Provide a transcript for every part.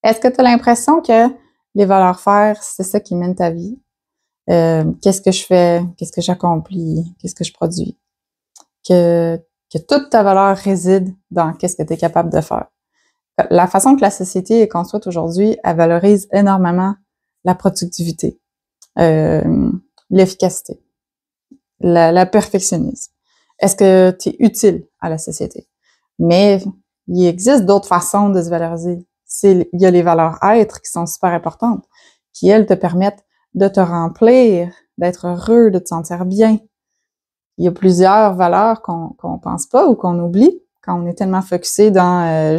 Est-ce que tu as l'impression que les valeurs faire, c'est ça qui mène ta vie? Qu'est-ce que je fais? Qu'est-ce que j'accomplis? Qu'est-ce que je produis? Que toute ta valeur réside dans qu'est-ce que tu es capable de faire. La façon que la société est construite aujourd'hui, elle valorise énormément la productivité, l'efficacité, la perfectionnisme. Est-ce que tu es utile à la société? Mais il existe d'autres façons de se valoriser. Il y a les valeurs être qui sont super importantes, qui, elles, te permettent de te remplir, d'être heureux, de te sentir bien. Il y a plusieurs valeurs qu'on pense pas ou qu'on oublie quand on est tellement focusé dans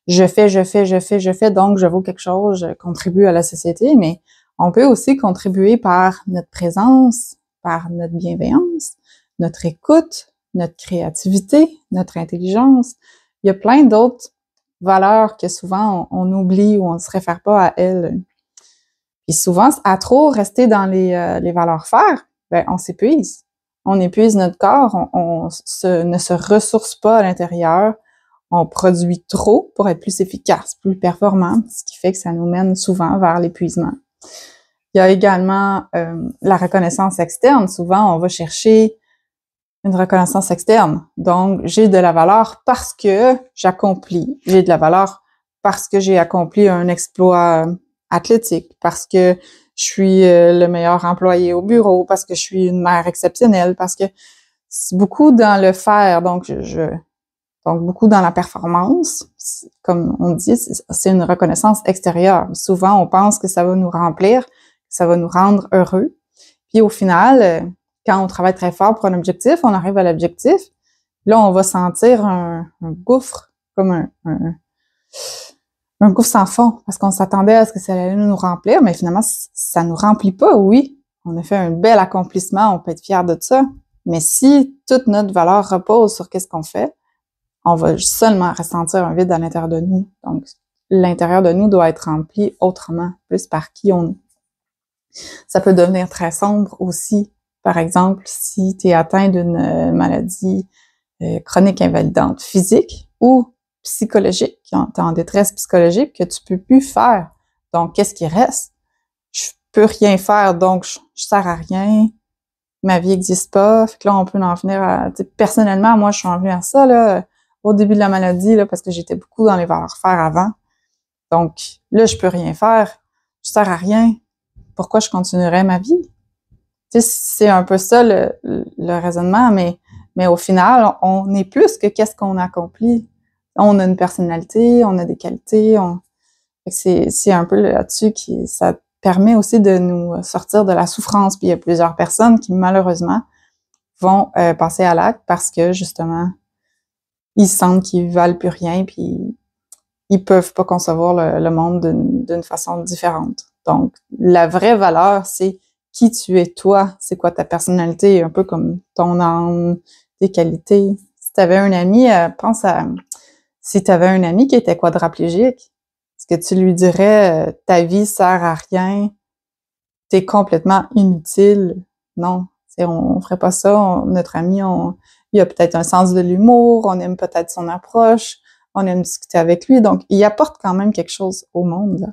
je fais, donc je vaux quelque chose, je contribue à la société, mais on peut aussi contribuer par notre présence, par notre bienveillance, notre écoute, notre créativité, notre intelligence. Il y a plein d'autres valeurs que souvent on oublie ou on ne se réfère pas à elles. Puis souvent, à trop rester dans les valeurs faire, ben on s'épuise. On épuise notre corps, on ne se ressource pas à l'intérieur, on produit trop pour être plus efficace, plus performant, ce qui fait que ça nous mène souvent vers l'épuisement. Il y a également la reconnaissance externe. Souvent, on va chercher une reconnaissance externe. Donc, j'ai de la valeur parce que j'accomplis. J'ai de la valeur parce que j'ai accompli un exploit athlétique, parce que je suis le meilleur employé au bureau, parce que je suis une mère exceptionnelle, parce que c'est beaucoup dans le faire. Donc, beaucoup dans la performance. Comme on dit, c'est une reconnaissance extérieure. Souvent, on pense que ça va nous remplir, ça va nous rendre heureux. Puis au final, quand on travaille très fort pour un objectif, on arrive à l'objectif. Là, on va sentir un gouffre, comme un gouffre sans fond, parce qu'on s'attendait à ce que ça allait nous remplir, mais finalement, ça nous remplit pas. Oui, on a fait un bel accomplissement, on peut être fier de ça. Mais si toute notre valeur repose sur qu'est-ce qu'on fait, on va seulement ressentir un vide à l'intérieur de nous. Donc, l'intérieur de nous doit être rempli autrement, plus par qui on est. Ça peut devenir très sombre aussi. Par exemple, si tu es atteint d'une maladie chronique invalidante physique ou psychologique, tu es en détresse psychologique, que tu peux plus faire. Donc, qu'est-ce qui reste? Je peux rien faire, donc je sers à rien. Ma vie n'existe pas. Fait que là, on peut en venir à... Personnellement, moi, je suis en venue à ça, là, au début de la maladie, là, parce que j'étais beaucoup dans les valeurs faire avant. Donc, là, je peux rien faire. Je sers à rien. Pourquoi je continuerais ma vie? Tu sais, c'est un peu ça le raisonnement, mais au final, on est plus que qu'est-ce qu'on accomplit. On a une personnalité, on a des qualités. C'est un peu là-dessus ça permet aussi de nous sortir de la souffrance. Puis il y a plusieurs personnes qui, malheureusement, vont passer à l'acte parce que, justement, ils sentent qu'ils valent plus rien, puis ils peuvent pas concevoir le monde d'une façon différente. Donc, la vraie valeur, c'est qui tu es toi, c'est quoi ta personnalité, un peu comme ton âme, tes qualités. Si tu avais un ami, pense à si tu avais un ami qui était quadraplégique, est-ce que tu lui dirais ta vie sert à rien, t'es complètement inutile? Non, on ferait pas ça. Notre ami, il a peut-être un sens de l'humour, on aime peut-être son approche, on aime discuter avec lui, donc il apporte quand même quelque chose au monde, là.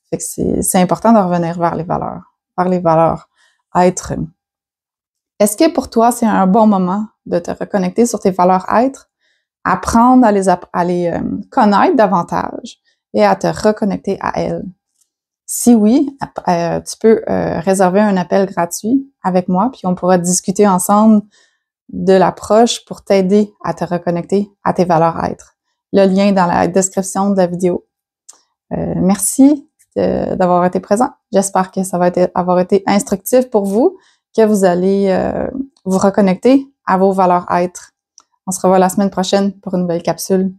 Fait que c'est important de revenir vers les valeurs, être. Est-ce que pour toi, c'est un bon moment de te reconnecter sur tes valeurs être, apprendre à les connaître davantage et à te reconnecter à elles? Si oui, tu peux réserver un appel gratuit avec moi, puis on pourra discuter ensemble de l'approche pour t'aider à te reconnecter à tes valeurs être. Le lien est dans la description de la vidéo. Merci d'avoir été présent. J'espère que ça va avoir été instructif pour vous, que vous allez vous reconnecter à vos valeurs être. On se revoit la semaine prochaine pour une nouvelle capsule.